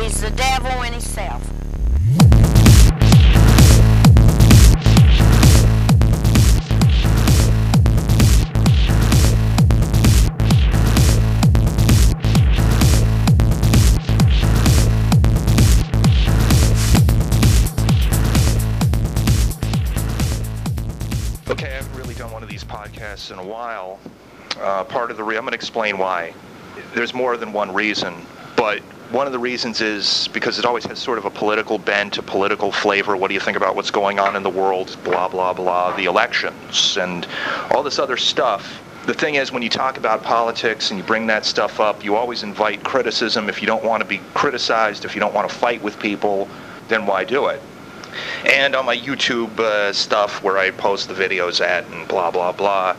He's the devil in himself. Okay, I haven't really done one of these podcasts in a while. I'm going to explain why. There's more than one reason, but one of the reasons is because it always has sort of a political bent, a political flavor. What do you think about what's going on in the world? Blah, blah, blah. The elections and all this other stuff. The thing is, when you talk about politics and you bring that stuff up, you always invite criticism. If you don't want to be criticized, if you don't want to fight with people, then why do it? And on my YouTube stuff where I post the videos at and blah, blah, blah,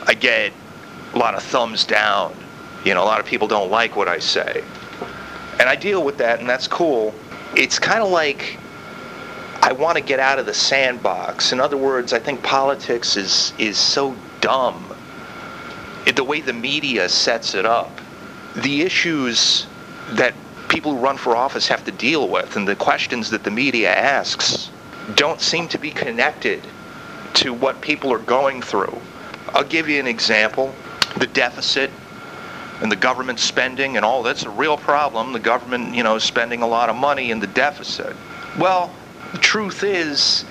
I get a lot of thumbs down. You know, a lot of people don't like what I say. And I deal with that, and that's cool. It's kind of like I want to get out of the sandbox. In other words, I think politics is so dumb. The way the media sets it up, the issues that people who run for office have to deal with and the questions that the media asks don't seem to be connected to what people are going through. I'll give you an example. The deficit and the government spending and all, that's a real problem. The government, spending a lot of money in the deficit. Well, the truth is,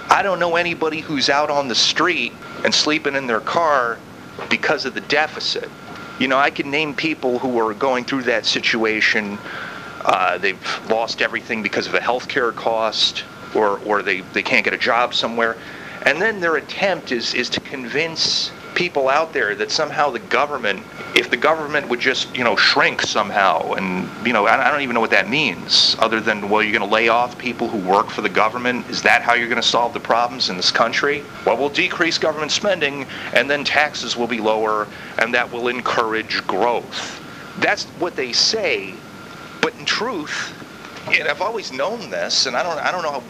I don't know anybody who's out on the street and sleeping in their car because of the deficit. I can name people who are going through that situation. They've lost everything because of a healthcare cost, or they can't get a job somewhere. And then their attempt is to convince people out there that somehow the government, if the government would just, shrink somehow, and, I don't even know what that means, other than, well, you're going to lay off people who work for the government? Is that how you're going to solve the problems in this country? Well, we'll decrease government spending, and then taxes will be lower, and that will encourage growth. That's what they say, but in truth, I've always known this, and I don't know how,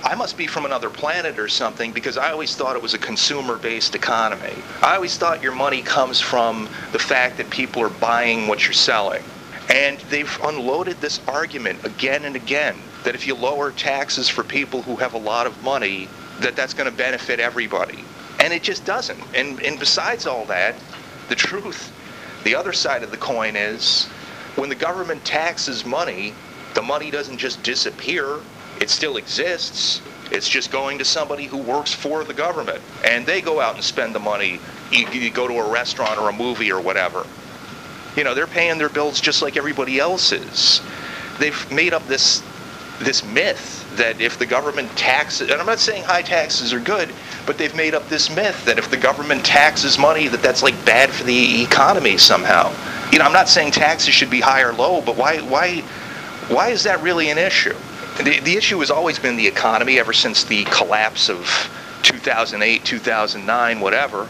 I must be from another planet or something, because I always thought it was a consumer-based economy. I always thought your money comes from the fact that people are buying what you're selling. And they've unloaded this argument again and again, that if you lower taxes for people who have a lot of money, that's going to benefit everybody. And it just doesn't. And besides all that, the truth, the other side of the coin is, when the government taxes money, the money doesn't just disappear. It still exists. It's just going to somebody who works for the government. And they go out and spend the money. You go to a restaurant or a movie or whatever. They're paying their bills just like everybody else is. They've made up this myth that if the government taxes, and I'm not saying high taxes are good, but they've made up this myth that if the government taxes money, that's like bad for the economy somehow. I'm not saying taxes should be high or low, but why is that really an issue? The issue has always been the economy ever since the collapse of 2008, 2009, whatever.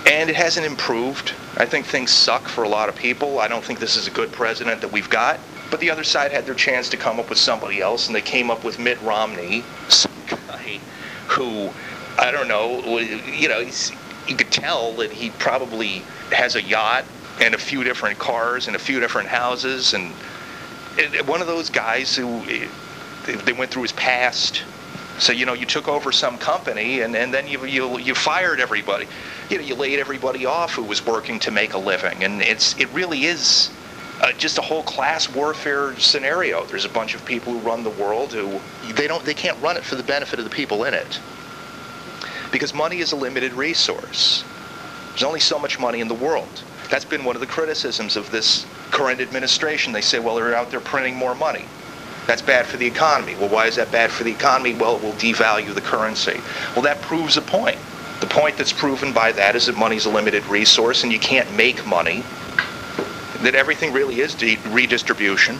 And it hasn't improved. I think things suck for a lot of people. I don't think this is a good president that we've got. But the other side had their chance to come up with somebody else, and they came up with Mitt Romney, some guy who, I don't know, you could tell that he probably has a yacht and a few different cars and a few different houses, and one of those guys who, they went through his past. So, you took over some company, and then you fired everybody. You laid everybody off who was working to make a living. And it really is just a whole class warfare scenario. There's a bunch of people who run the world who, they can't run it for the benefit of the people in it. Because money is a limited resource. There's only so much money in the world. That's been one of the criticisms of this current administration. They say, well, they're out there printing more money. That's bad for the economy. Well, why is that bad for the economy? Well, it will devalue the currency. Well, that proves a point. The point that's proven by that is that money's a limited resource and you can't make money. That everything really is redistribution.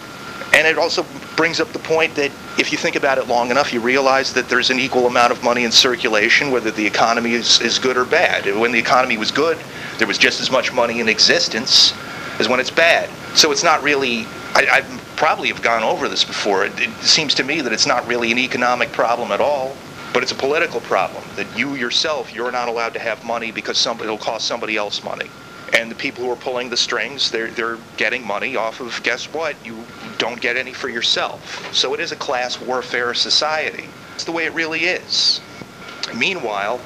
And it also brings up the point that if you think about it long enough, you realize that there's an equal amount of money in circulation, whether the economy is good or bad. When the economy was good, there was just as much money in existence as when it's bad. So it's not really, I probably have gone over this before, it seems to me that it's not really an economic problem at all, but it's a political problem, that you yourself, you're not allowed to have money because it'll cost somebody else money. And the people who are pulling the strings, they're getting money off of, guess what? You don't get any for yourself. So it is a class warfare society. It's the way it really is. Meanwhile,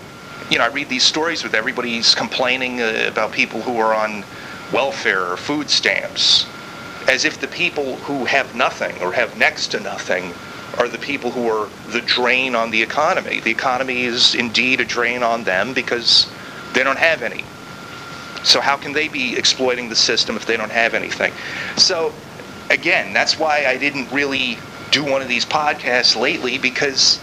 I read these stories with everybody's complaining about people who are on welfare or food stamps, as if the people who have nothing or have next to nothing are the people who are the drain on the economy. The economy is indeed a drain on them because they don't have any. So how can they be exploiting the system if they don't have anything? So again, that's why I didn't really do one of these podcasts lately, because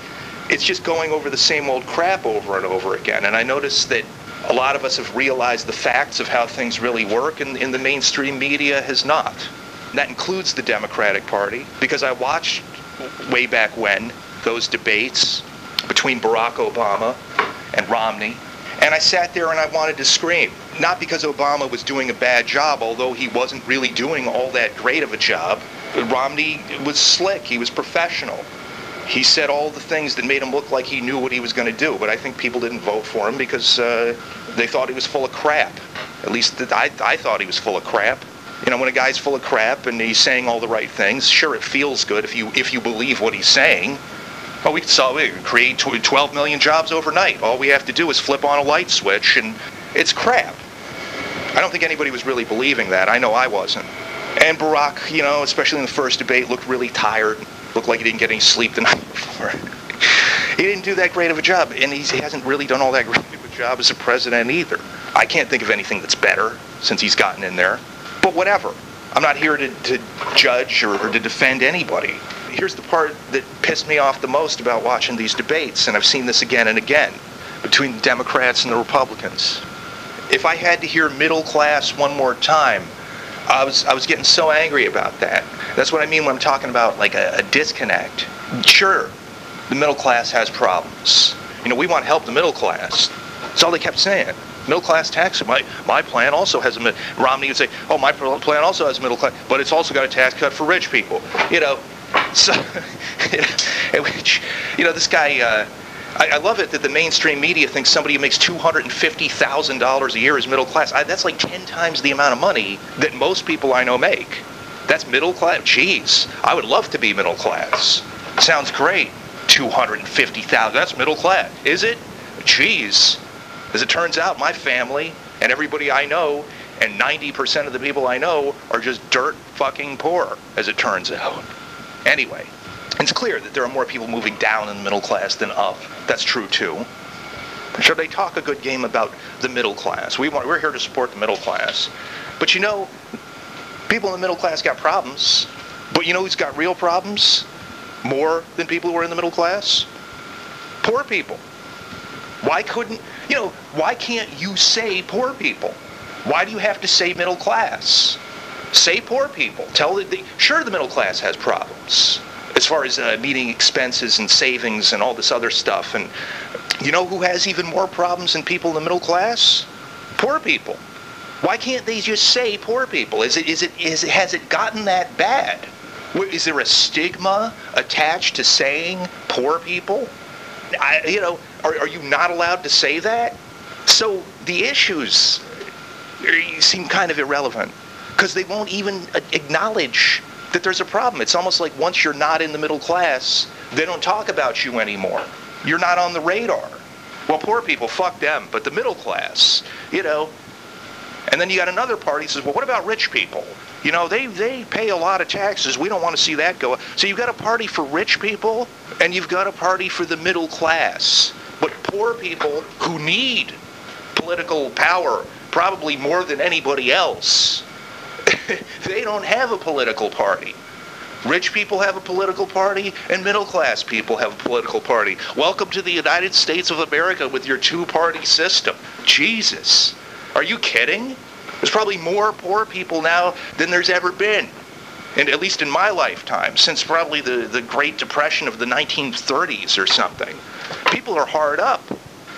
it's just going over the same old crap over and over again. And I noticed that a lot of us have realized the facts of how things really work, and the mainstream media has not. And that includes the Democratic Party, because I watched way back when those debates between Barack Obama and Romney, and I sat there and I wanted to scream. Not because Obama was doing a bad job, although he wasn't really doing all that great of a job. Romney was slick, he was professional. He said all the things that made him look like he knew what he was going to do, but I think people didn't vote for him because they thought he was full of crap. At least I thought he was full of crap. When a guy's full of crap and he's saying all the right things, sure, it feels good if you believe what he's saying. Oh, we could create 12 million jobs overnight. All we have to do is flip on a light switch, and it's crap. I don't think anybody was really believing that. I know I wasn't. And Barack, especially in the first debate, looked really tired. Looked like he didn't get any sleep the night before. He didn't do that great of a job, and he hasn't really done all that great of a job as a president either. I can't think of anything that's better since he's gotten in there. But whatever. I'm not here to judge or to defend anybody. Here's the part that pissed me off the most about watching these debates, and I've seen this again and again, between the Democrats and the Republicans. If I had to hear middle class one more time, I was getting so angry about that. That's what I mean when I'm talking about like a disconnect. Sure, the middle class has problems. We want to help the middle class. That's all they kept saying. Middle class tax. My plan also has a. Romney would say, "Oh, my plan also has a middle class, but it's also got a tax cut for rich people." So, which, this guy. I love it that the mainstream media thinks somebody who makes $250,000 a year is middle class. That's like 10 times the amount of money that most people I know make. That's middle class. Jeez, I would love to be middle class. Sounds great. 250,000. That's middle class. Is it? Jeez. As it turns out, my family and everybody I know, and 90% of the people I know, are just dirt fucking poor, as it turns out. Anyway, it's clear that there are more people moving down in the middle class than up. That's true too. So they talk a good game about the middle class. We're here to support the middle class. But people in the middle class got problems. But who's got real problems? More than people who are in the middle class? Poor people. Why can't you say poor people? Why do you have to say middle class? Say poor people. Sure, the middle class has problems as far as meeting expenses and savings and all this other stuff. And who has even more problems than people in the middle class? Poor people. Why can't they just say poor people? Has it gotten that bad? Is there a stigma attached to saying poor people? Are you not allowed to say that? So the issues seem kind of irrelevant because they won't even acknowledge that there's a problem. It's almost like once you're not in the middle class, they don't talk about you anymore. You're not on the radar. Well, poor people, fuck them, but the middle class, And then you got another party that says, well, what about rich people? They pay a lot of taxes. We don't want to see that go up. So you've got a party for rich people, and you've got a party for the middle class. But poor people who need political power, probably more than anybody else, they don't have a political party. Rich people have a political party, and middle class people have a political party. Welcome to the United States of America with your two-party system. Jesus. Are you kidding? There's probably more poor people now than there's ever been. And at least in my lifetime, since probably the Great Depression of the 1930s or something. People are hard up.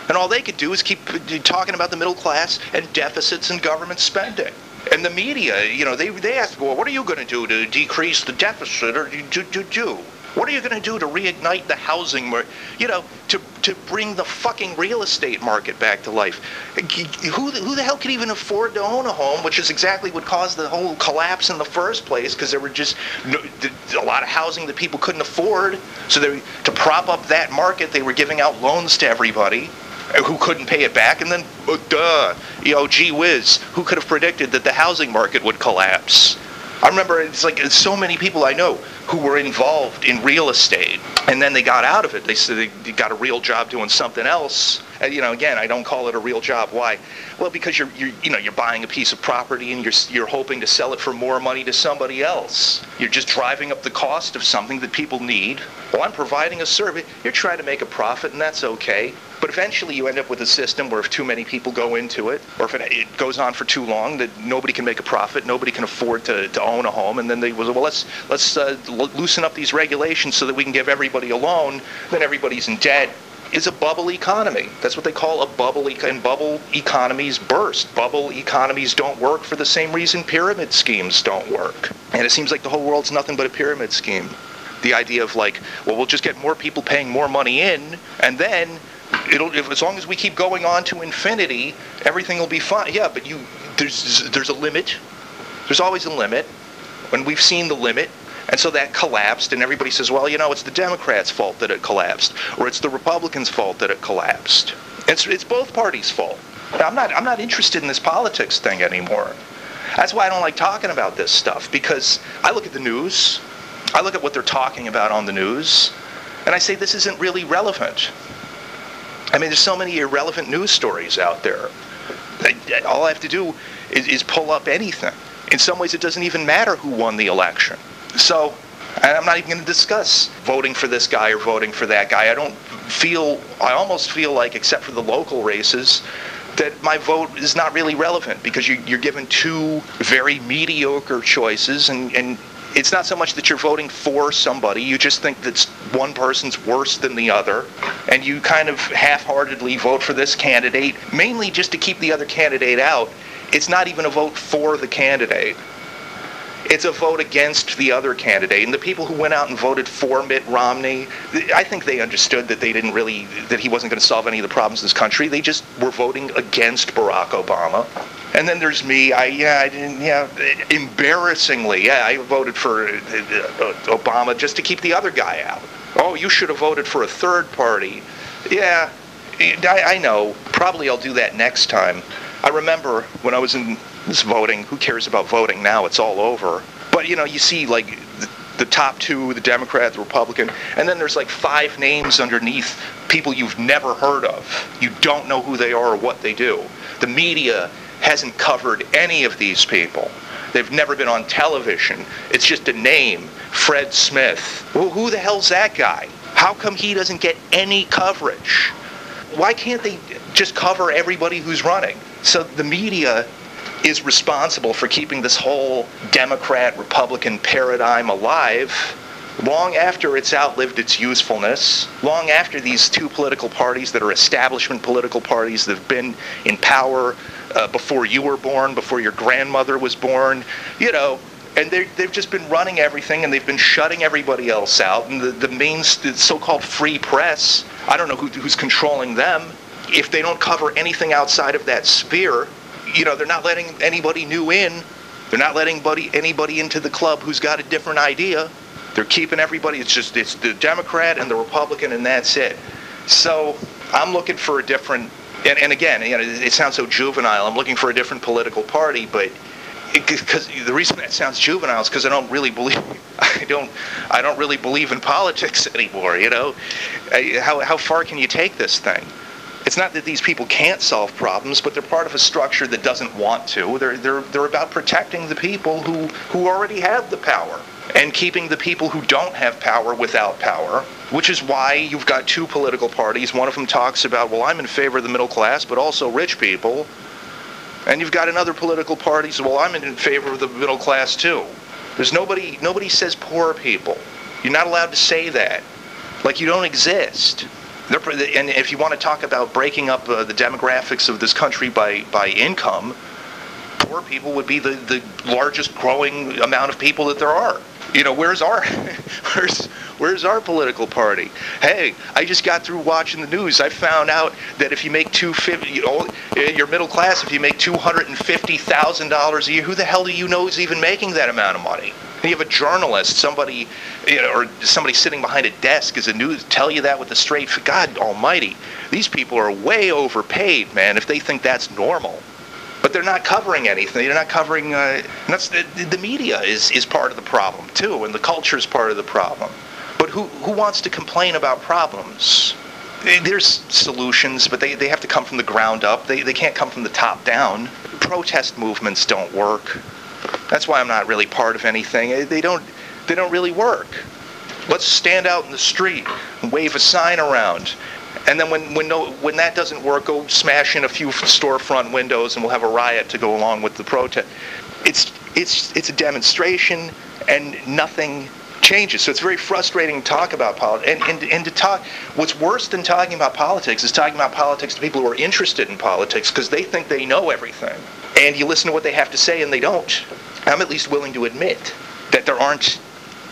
And all they could do is keep talking about the middle class and deficits and government spending. And the media, they ask, well, what are you going to do to decrease the deficit or do? What are you going to do to reignite the housing, to to bring the fucking real estate market back to life. Who the hell could even afford to own a home, which is exactly what caused the whole collapse in the first place, because there were just a lot of housing that people couldn't afford. So to prop up that market, they were giving out loans to everybody who couldn't pay it back, and then, gee whiz, who could have predicted that the housing market would collapse? I remember it's like so many people I know who were involved in real estate, and then they got out of it. They said they got a real job doing something else. And, again, I don't call it a real job. Why? Well, because you're buying a piece of property and you're hoping to sell it for more money to somebody else. You're just driving up the cost of something that people need. Well, I'm providing a service. You're trying to make a profit, and that's okay. But eventually you end up with a system where if too many people go into it, or if it goes on for too long, that nobody can make a profit, nobody can afford to own a home, and then they was, well, let's loosen up these regulations so that we can give everybody a loan, then everybody's in debt. Is a bubble economy. That's what they call a bubble, and bubble economies burst. Bubble economies don't work for the same reason pyramid schemes don't work. And it seems like the whole world's nothing but a pyramid scheme. The idea of like, well, we'll just get more people paying more money in, and then as long as we keep going on to infinity, everything will be fine. Yeah, but there's a limit. There's always a limit, and we've seen the limit. And so that collapsed, and everybody says, well, it's the Democrats' fault that it collapsed, or it's the Republicans' fault that it collapsed. It's both parties' fault. Now, I'm not interested in this politics thing anymore. That's why I don't like talking about this stuff, because I look at the news, I look at what they're talking about on the news, and I say this isn't really relevant. I mean, there's so many irrelevant news stories out there. All I have to do is pull up anything. In some ways, it doesn't even matter who won the election. So, and I'm not even going to discuss voting for this guy or voting for that guy. I almost feel like, except for the local races, that my vote is not really relevant, because you're given two very mediocre choices, and it's not so much that you're voting for somebody, you just think that one person's worse than the other, and you kind of half-heartedly vote for this candidate, mainly just to keep the other candidate out. It's not even a vote for the candidate. It's a vote against the other candidate. And the people who went out and voted for Mitt Romney, I think they understood that that he wasn't going to solve any of the problems in this country. They just were voting against Barack Obama. And then there's me. Embarrassingly, I voted for Obama just to keep the other guy out. Oh, you should have voted for a third party. Yeah, I know. Probably I'll do that next time. I remember when I was in this voting, who cares about voting now? It's all over. But, you see, like, the top two, the Democrat, the Republican, and then there's like 5 names underneath, people you've never heard of. You don't know who they are or what they do. The media hasn't covered any of these people. They've never been on television. It's just a name, Fred Smith. Well, who the hell's that guy? How come he doesn't get any coverage? Why can't they just cover everybody who's running? So the media is responsible for keeping this whole Democrat-Republican paradigm alive long after it's outlived its usefulness, long after these two political parties that are establishment political parties that have been in power before you were born, before your grandmother was born, and they've just been running everything, and they've been shutting everybody else out. And the so-called free press, I don't know who's controlling them. If they don't cover anything outside of that sphere, they're not letting anybody new in. They're not letting anybody into the club who's got a different idea. They're keeping everybody. It's the Democrat and the Republican, and that's it. So I'm looking for a different. And again, it sounds so juvenile. I'm looking for a different political party, but because the reason that sounds juvenile is because I don't really believe in politics anymore. How far can you take this thing? It's not that these people can't solve problems, but they're part of a structure that doesn't want to. They're about protecting the people who already have the power and keeping the people who don't have power without power, which is why you've got two political parties. One of them talks about, well, I'm in favor of the middle class, but also rich people. And you've got another political party says, well, I'm in favor of the middle class too. There's nobody says poor people. You're not allowed to say that. Like you don't exist. And if you want to talk about breaking up the demographics of this country by income, poor people would be the largest growing amount of people that there are. You know, where's our where's our political party? Hey, I just got through watching the news. I found out that if you make you're middle class, if you make $250,000 a year, who the hell do you know is even making that amount of money? And you have a journalist, somebody, or somebody sitting behind a desk as a news, tell you that with a straight. God Almighty, these people are way overpaid, man. If they think that's normal. But they're not covering anything. They're not covering. That's the media is part of the problem too, and the culture is part of the problem. But who wants to complain about problems? There's solutions, but they have to come from the ground up. They can't come from the top down. Protest movements don't work. That's why I'm not really part of anything. They don't really work. Let's stand out in the street and wave a sign around. And then when that doesn't work, go smash in a few storefront windows, and we'll have a riot to go along with the protest. It's a demonstration, and nothing changes. So it's very frustrating to talk about politics, and to talk. What's worse than talking about politics is talking about politics to people who are interested in politics, because they think they know everything. And you listen to what they have to say, and they don't. I'm at least willing to admit that there aren't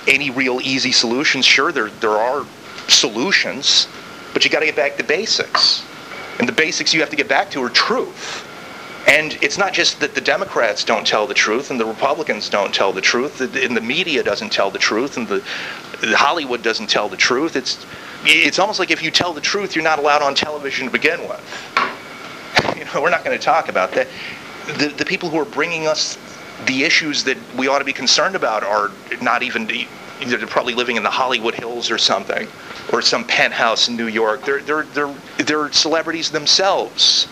any real easy solutions. Sure, there are solutions. But you got to get back to basics. And the basics you have to get back to are truth. And it's not just that the Democrats don't tell the truth and the Republicans don't tell the truth, and the media doesn't tell the truth, and the Hollywood doesn't tell the truth. It's almost like if you tell the truth, you're not allowed on television to begin with. We're not going to talk about that. The people who are bringing us the issues that we ought to be concerned about are not even... They're probably living in the Hollywood Hills or something, or some penthouse in New York. They're celebrities themselves.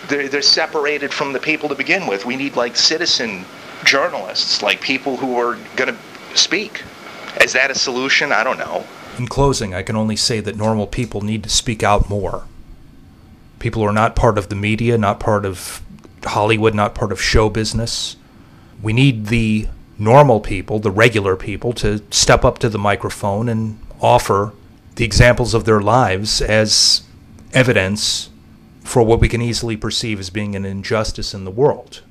They're separated from the people to begin with. We need citizen journalists, people who are going to speak. Is that a solution? I don't know. In closing, I can only say that normal people need to speak out more. People who are not part of the media, not part of Hollywood, not part of show business. We need the normal people, the regular people, to step up to the microphone and offer the examples of their lives as evidence for what we can easily perceive as being an injustice in the world.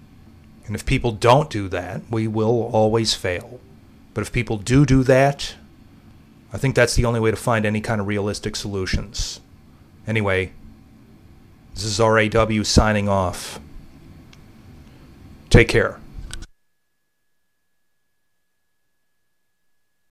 And if people don't do that, we will always fail. But if people do that, I think that's the only way to find any kind of realistic solutions. Anyway, this is RAW signing off. Take care.